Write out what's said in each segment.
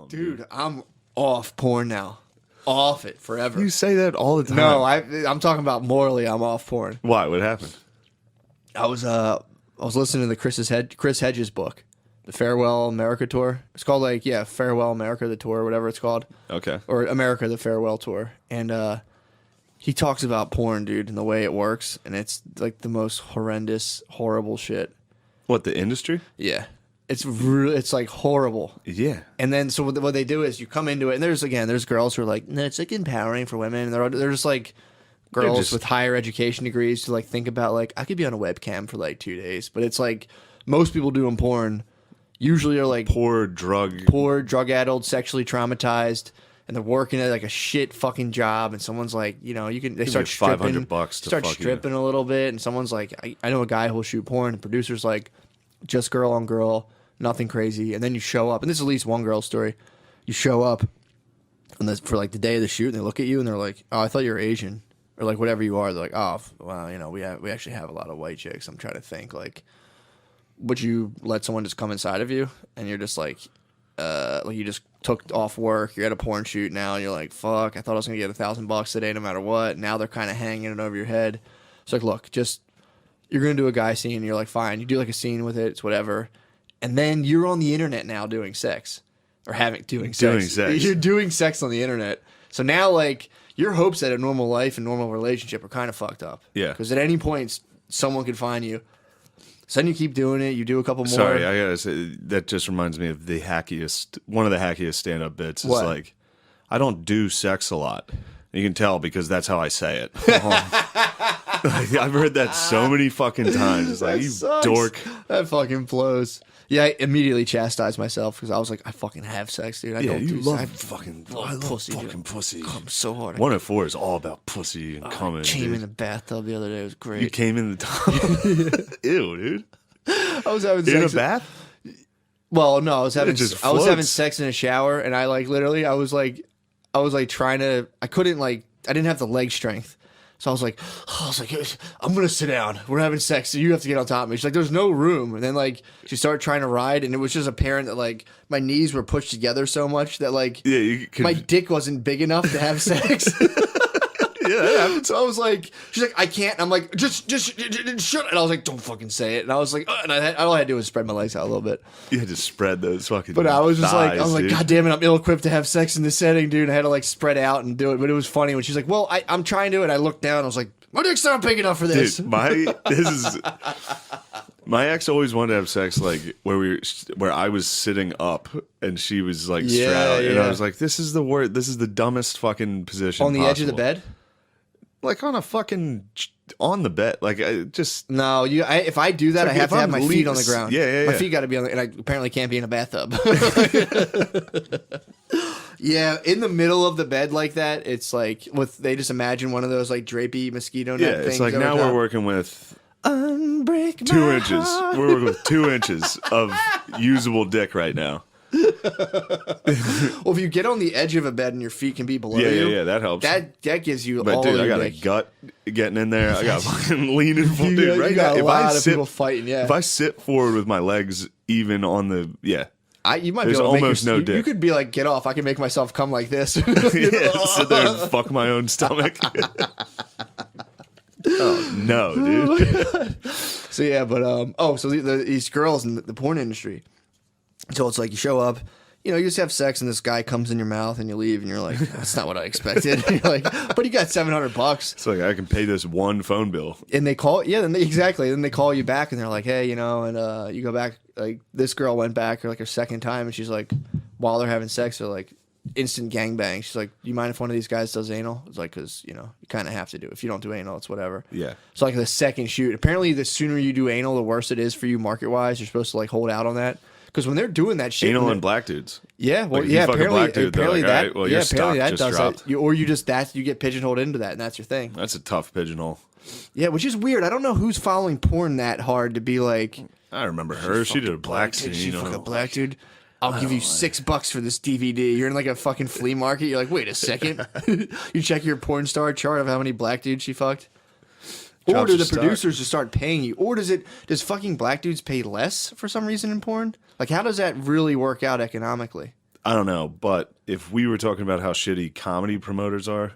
Dude, I'm off porn now. Off it forever. You say that all the time. No, I'm talking about morally. I'm off porn. Why? What happened? I was listening to the Chris Hedges book, the Farewell America tour. It's called Farewell America the tour, or whatever it's called. Okay. Or America the Farewell tour, and he talks about porn, dude, and the way it works, and it's like the most horrendous, horrible shit. What, the industry? Yeah. It's like horrible. Yeah. And then so what they do is you come into it, and there's girls who are like, no, it's like empowering for women, and they're just like girls with higher education degrees who like think about like I could be on a webcam for like 2 days, but it's like most people doing porn usually are like poor drug addled, sexually traumatized, and they're working at like a shit fucking job, and someone's like, they start stripping, stripping a little bit, and someone's like, I know a guy who'll shoot porn, and the producer's like, just girl on girl, nothing crazy, and then you show up, and this is at least one girl's story. You show up for like the day of the shoot, and they look at you, and they're like, oh, I thought you were Asian, or like whatever you are. They're like, oh, well, we actually have a lot of white chicks. I'm trying to think, like, would you let someone just come inside of you, and you're just like you just took off work, you're at a porn shoot now, and you're like, fuck, I thought I was gonna get $1,000 today no matter what. Now they're kind of hanging it over your head. It's like, look, you're going to do a guy scene, and you're like, fine. You do like a scene with it, it's whatever. And then you're on the internet now doing sex. Or doing sex. You're doing sex on the internet. So now, like, your hopes at a normal life and normal relationship are kind of fucked up. Yeah. Because at any point, someone could find you. So then you keep doing it. You do a couple more. Sorry, I gotta say, that just reminds me of one of the hackiest stand-up bits. Is like, I don't do sex a lot. You can tell because that's how I say it. Like, I've heard that so many fucking times. It's like, you sucks. Dork. That fucking blows. Yeah, I immediately chastised myself because I was like, I fucking have sex, dude. I love pussy. Fucking pussy. Come so hard. 104 is all about pussy and coming. I came in the bathtub the other day. It was great. You came in the tub? Ew, dude. I was having sex in a bath? Well, no, I was having sex in a shower, and I didn't have the leg strength. So I was like, I'm going to sit down. We're having sex, so you have to get on top of me. She's like, there's no room. And then, like, she started trying to ride, and it was just apparent that, like, my knees were pushed together so much that, like, my dick wasn't big enough to have sex. Yeah, that happened. So I was like, she's like, I can't. And I'm like, just shut. And I was like, don't fucking say it. And I was like, and all I had to do was spread my legs out a little bit. You had to spread those fucking. But I was just thighs, like, God damn it, I'm ill-equipped to have sex in this setting, dude. And I had to like spread out and do it. But it was funny when she's like, well, I'm trying to. And I looked down. And I was like, my dick's not big enough for this. Dude, my ex always wanted to have sex like where I was sitting up and she was like straddled, and I was like, this is the dumbest fucking position on the edge of the bed. Like on the bed, like I just no. If I do that, I have to have my feet on the ground. Yeah. My feet got to be on the, and I apparently can't be in a bathtub. Yeah, in the middle of the bed like that, it's like they just imagine one of those like drapey mosquito net things. It's like now we're working with unbreak 2 inches. We're working with 2 inches of usable dick right now. Well, if you get on the edge of a bed and your feet can be below you, yeah, that helps. That gives you but all dude, your I got dick. a gut getting in there. I got fucking leaning forward. Dude, right you got now, a lot of people fighting. Yeah, if I sit forward with my legs even on the you might there's be able to almost no dick. You could be like, get off. I can make myself come like this. Sit there and fuck my own stomach. Oh no, dude. So yeah, but so these girls in the porn industry. So it's like you show up, you just have sex, and this guy comes in your mouth, and you leave, and you're like, that's not what I expected. And you're like, but you got $700. It's like I can pay this one phone bill. And they call, exactly. Then they call you back, and they're like, hey, and you go back. Like this girl went back like her second time, and she's like, while they're having sex, they're like instant gangbang. She's like, do you mind if one of these guys does anal? It's like, because you kind of have to do it. If you don't do anal, it's whatever. Yeah. So like the second shoot, apparently the sooner you do anal, the worse it is for you market wise. You're supposed to like hold out on that. Because when they're doing that shit, anal and black dudes. Yeah, well, like, yeah. Apparently that. Right, well, you're apparently stuck, that does dropped. that. You get pigeonholed into that, and that's your thing. That's a tough pigeonhole. Yeah, which is weird. I don't know who's following porn that hard to be like. I rember her. She did a black scene. She fucked a black dude. I'll give you $6 for this DVD. You're in like a fucking flea market. You're like, wait a second. You check your porn star chart of how many black dudes she fucked. Or do the producers just start paying you? Or does fucking black dudes pay less for some reason in porn? Like, how does that really work out economically? I don't know, but if we were talking about how shitty comedy promoters are,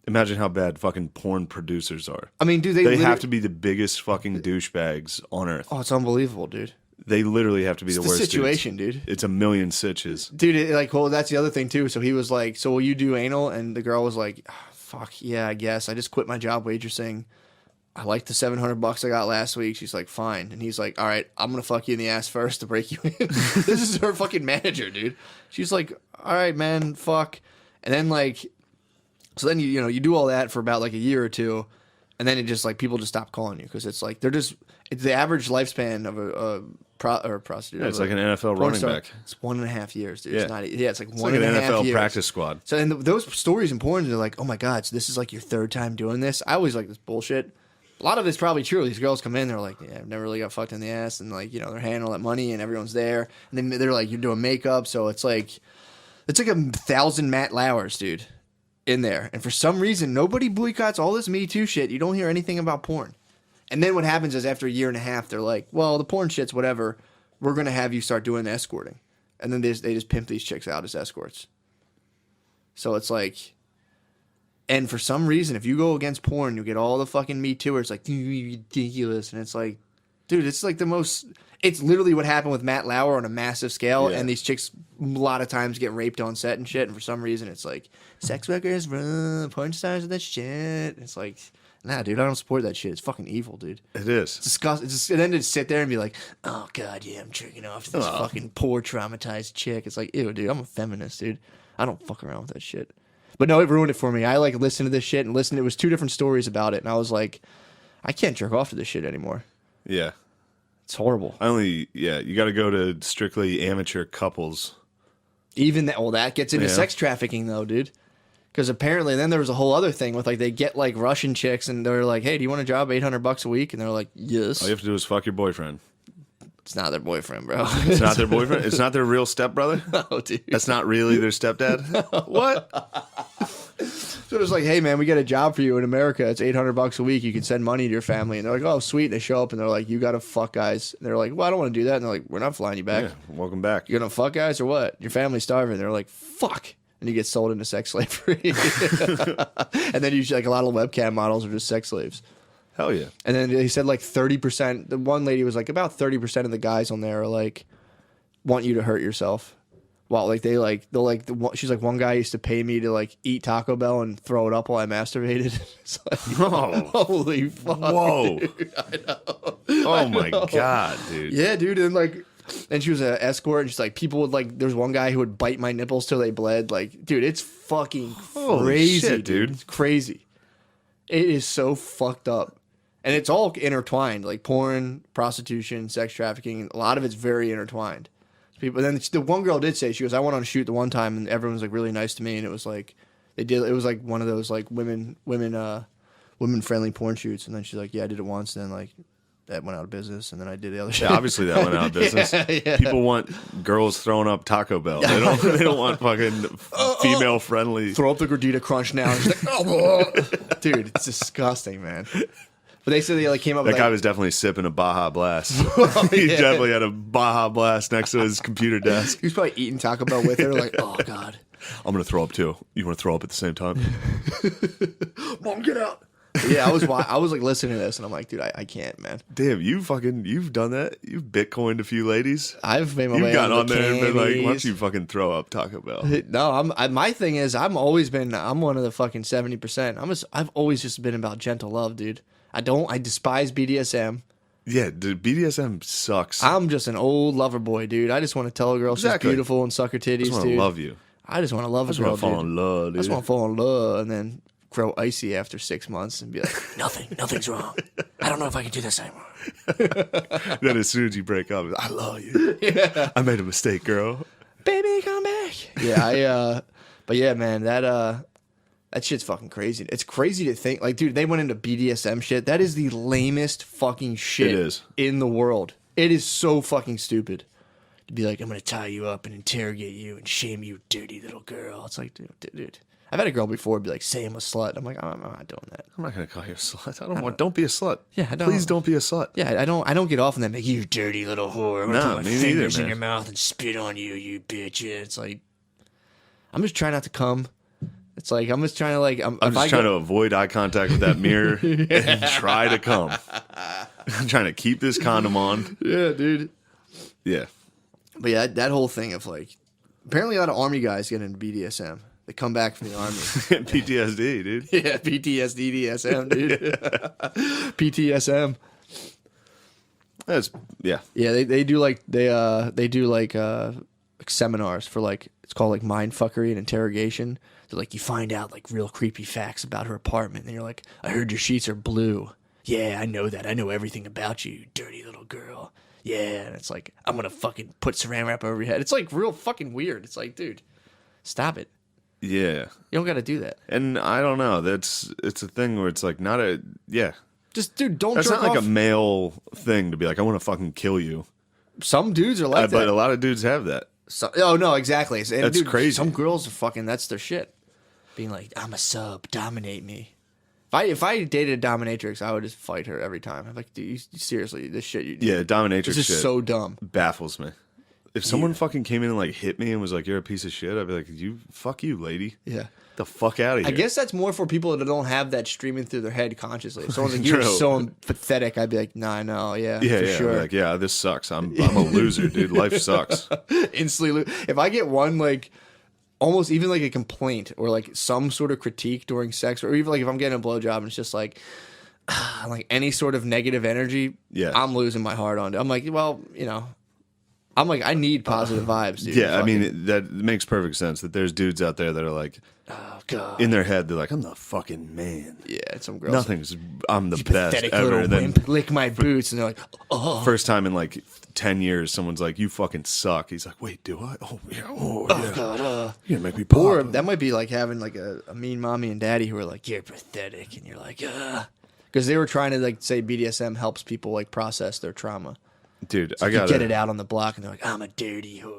imagine how bad fucking porn producers are. I mean, dude, they have to be the biggest fucking douchebags on earth. Oh, it's unbelievable, dude. They literally have to be the worst situation, dudes. Dude. It's a million sitches. Dude, well, that's the other thing, too. So he was like, so will you do anal? And the girl was like, oh, fuck, yeah, I guess. I just quit my job waitressing. I like the $700 I got last week. She's like, fine. And he's like, all right, I'm going to fuck you in the ass first to break you in. This is her fucking manager, dude. She's like, all right, man, fuck. And then, like, so then, you do all that for about, like, a year or two. And then it just, like, people just stop calling you because it's like, it's the average lifespan of a prostitute. Yeah, it's like an NFL running back. It's 1.5 years, dude. Yeah. It's like It's one like and an a half NFL years. practice squad. So, and those stories in porn, they're like, oh my God, so this is like your third time doing this? I always like this bullshit. A lot of it's probably true. These girls come in, they're like, yeah, I've never really got fucked in the ass. And like, they're handing all that money and everyone's there. And then they're like, you're doing makeup. So it's like 1,000 Matt Lauers, dude, in there. And for some reason, nobody boycotts all this Me Too shit. You don't hear anything about porn. And then what happens is after a year and a half, they're like, well, the porn shit's whatever. We're going to have you start doing escorting. And then they just pimp these chicks out as escorts. So it's like, and for some reason, if you go against porn, you get all the fucking Me Tooers like, ridiculous. And it's like, dude, it's like it's literally what happened with Matt Lauer on a massive scale. Yeah. And these chicks a lot of times get raped on set and shit. And for some reason, it's like, sex workers run, porn stars and that shit. It's like, nah, dude, I don't support that shit. It's fucking evil, dude. It is. It's disgusting. And then to sit there and be like, oh, God, yeah, I'm jerking off to this fucking poor, traumatized chick. It's like, ew, dude, I'm a feminist, dude. I don't fuck around with that shit. But no, it ruined it for me. I like listened to this shit and listened. It was 2 different stories about it. And I was like, I can't jerk off to this shit anymore. Yeah. It's horrible. You got to go to strictly amateur couples. Even that, that gets into sex trafficking, though, dude. Because apparently, then there was a whole other thing with like they get like Russian chicks and they're like, "Hey, do you want a job? $800 a week?" And they're like, "Yes." All you have to do is fuck your boyfriend. It's not their boyfriend, bro. It's not their boyfriend. It's not their real stepbrother. No, dude. That's not really their stepdad. No. What? So it was like, "Hey, man, we got a job for you in America. It's $800 a week. You can send money to your family." And they're like, "Oh, sweet." And they show up and they're like, "You got to fuck guys." And they're like, "Well, I don't want to do that." And they're like, "We're not flying you back. Yeah, welcome back. You're gonna fuck guys or what? Your family's starving." And they're like, "Fuck." And you get sold into sex slavery. And then usually like a lot of webcam models are just sex slaves. Hell yeah. And then he said like 30%. The one lady was like about 30% of the guys on there are like want you to hurt yourself. Well, like she's like, one guy used to pay me to like eat Taco Bell and throw it up while I masturbated. It's like, oh, holy fuck. Whoa. Dude, I know. Oh my God, dude. Yeah, dude. And like, and she was an escort, and she's like, people would like, there's one guy who would bite my nipples till they bled. Like, dude, it's fucking crazy, shit, dude. It's crazy. It is so fucked up. And it's all intertwined, like porn, prostitution, sex trafficking. A lot of it's very intertwined. People. And then the one girl did say, she goes, I went on a shoot the one time, and everyone was like really nice to me, and it was like, it was like one of those like women friendly porn shoots. And then she's like, yeah, I did it once, and then like, that went out of business, and then I did the other shit. Yeah, obviously that went out of business. Yeah. People want girls throwing up Taco Bell. They don't want fucking female friendly. Throw up the gordita crunch now. And she's like, oh. Dude, it's disgusting, man. But they said they like came up. That with guy was definitely sipping a Baja Blast. He definitely had a Baja Blast next to his computer desk. He was probably eating Taco Bell with her. Like, oh God, I'm gonna throw up too. You want to throw up at the same time? Mom, get out. Yeah, I was like listening to this, and I'm like, dude, I can't, man. Damn, you've done that. You've Bitcoined a few ladies. I've made my way. You've got on there and been like, why why don't you fucking throw up Taco Bell? No, my thing is, I'm one of the fucking 70%. I've always just been about gentle love, dude. I despise BDSM. Yeah, dude, BDSM sucks. I'm just an old lover boy, dude. I just want to tell a girl she's beautiful and suck her titties, dude. I just want to love you. I just want to love a girl, dude. I just want to fall in love, dude. I just want to fall in love, and then grow icy after 6 months and be like, nothing's wrong. I don't know if I can do this anymore. Then as soon as you break up, I love you. Yeah. I made a mistake, girl. Baby, come back. Yeah, but yeah, man, that shit's fucking crazy. It's crazy to think, like, dude, they went into BDSM shit. That is the lamest fucking shit in the world. It is so fucking stupid. To be like, I'm going to tie you up and interrogate you and shame you, dirty little girl. It's like, dude. I've had a girl before be like, say I'm a slut. I'm like, I'm not doing that. I'm not gonna call you a slut. Don't be a slut. Yeah, please don't be a slut. Yeah, I don't get off on that. Like, you dirty little whore. I'm gonna put my fingers in your mouth and spit on you, you bitch. Yeah, it's like, I'm just trying not to come. It's like I'm just trying to like I'm just trying to avoid eye contact with that mirror and try to come. I'm trying to keep this condom on. Yeah, dude. Yeah. But yeah, that whole thing of like, apparently a lot of army guys get into BDSM. They come back from the army. PTSD, dude. Yeah, PTSD, DSM, dude. PTSM. That's yeah. Yeah, they do like seminars for like, it's called like mind fuckery and interrogation. So like you find out like real creepy facts about her apartment, and you're like, I heard your sheets are blue. Yeah, I know that. I know everything about you, dirty little girl. Yeah, and it's like, I'm gonna fucking put saran wrap over your head. It's like real fucking weird. It's like, dude, stop it. Yeah. You don't gotta do that. And I don't know. It's a thing where it's like not a Just dude, don't. That's jerk not like off. a male thing to be like, I want to fucking kill you. Some dudes are like that, but a lot of dudes have that. So, oh no, exactly. And that's crazy. Some girls are fucking. That's their shit. Being like, I'm a sub, dominate me. If I dated a dominatrix, I would just fight her every time. I'm like, dude, you seriously, this shit you do. Yeah, dominatrix this is shit so dumb. Baffles me. If someone fucking came in and like hit me and was like, "You're a piece of shit," I'd be like, fuck you, lady. Yeah. The fuck out of here. I guess that's more for people that don't have that streaming through their head consciously. If someone's like, you're so pathetic, I'd be like, nah, no, yeah, for sure. Like, yeah, this sucks. I'm a loser, dude. Life sucks. Instantly if I get one like almost even like a complaint or like some sort of critique during sex, or even like if I'm getting a blowjob and it's just like any sort of negative energy, I'm losing my heart on it. I'm like, well, I'm like, I need positive vibes, dude. Yeah, I mean, that makes perfect sense that there's dudes out there that are like, oh, God. In their head, they're like, I'm the fucking man. Yeah, some girls. I'm the best pathetic ever. Little and then wimp, lick my boots. And they're like, oh. First time in like 10 years, someone's like, you fucking suck. He's like, wait, do I? Oh, yeah. Oh, yeah. God. You're going to make me pop. Or that might be like having like a mean mommy and daddy who are like, you're pathetic. And you're like, because they were trying to like say BDSM helps people like process their trauma. Dude, so I got get it out on the block, and they're like, I'm a dirty whore.